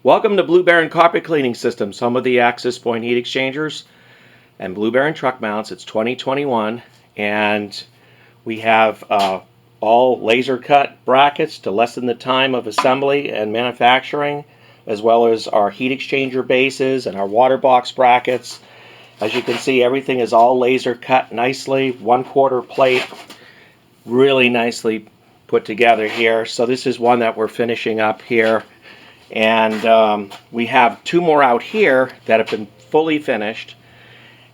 Welcome to Blue Baron Carpet Cleaning Systems, home of the Access Point Heat Exchangers and Blue Baron truck mounts. It's 2021 and we have all laser cut brackets to lessen the time of assembly and manufacturing, as well as our heat exchanger bases and our water box brackets. As you can see, everything is all laser cut nicely, 1/4 plate, really nicely put together here. So this is one that we're finishing up here. And we have two more out here that have been fully finished,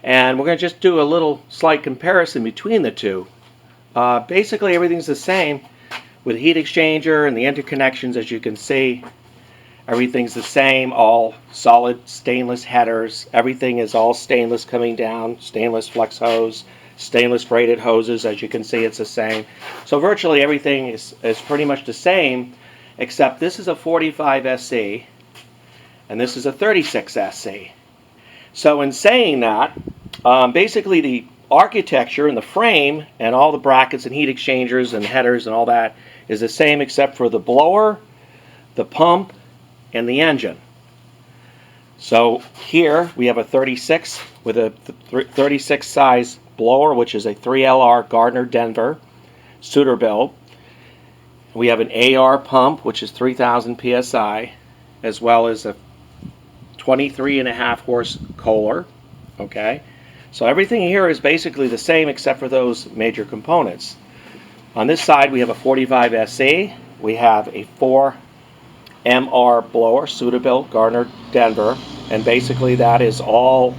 and we're going to just do a little slight comparison between the two. Basically everything's the same with the heat exchanger and the interconnections. As you can see, everything's the same, all solid stainless headers. Everything is all stainless coming down, stainless flex hose, stainless braided hoses. As you can see, it's the same. So virtually everything is pretty much the same, except this is a 45 SC and this is a 36 SC. So in saying that, basically the architecture and the frame and all the brackets and heat exchangers and headers and all that is the same, except for the blower, the pump, and the engine. So here we have a 36 with a 36 size blower, which is a 3LR Gardner Denver Suterbilt. We have an AR pump, which is 3,000 psi, as well as a 23.5 horse Kohler. Okay, so everything here is basically the same except for those major components. On this side, we have a 45 SC. We have a 4MR blower, Suterbilt Gardner Denver, and basically that is all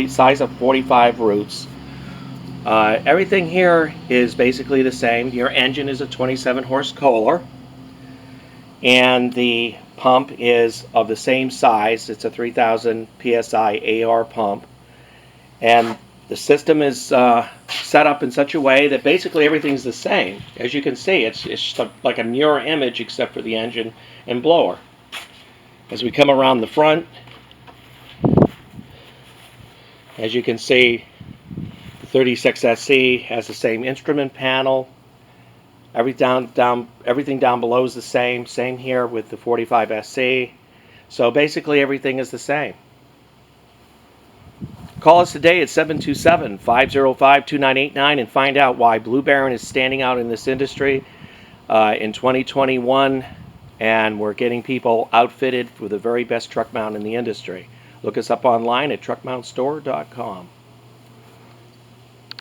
size of 45 roots. Everything here is basically the same. Your engine is a 27 horse Kohler, and the pump is of the same size. It's a 3,000 psi AR pump, and the system is set up in such a way that basically everything's the same. As you can see, it's just like a mirror image except for the engine and blower. As we come around the front, as you can see, 36 SC has the same instrument panel. Everything down below is the same. Same here with the 45 SC. So basically everything is the same. Call us today at 727-505-2989 and find out why Blue Baron is standing out in this industry in 2021, and we're getting people outfitted with the very best truck mount in the industry. Look us up online at truckmountstore.com.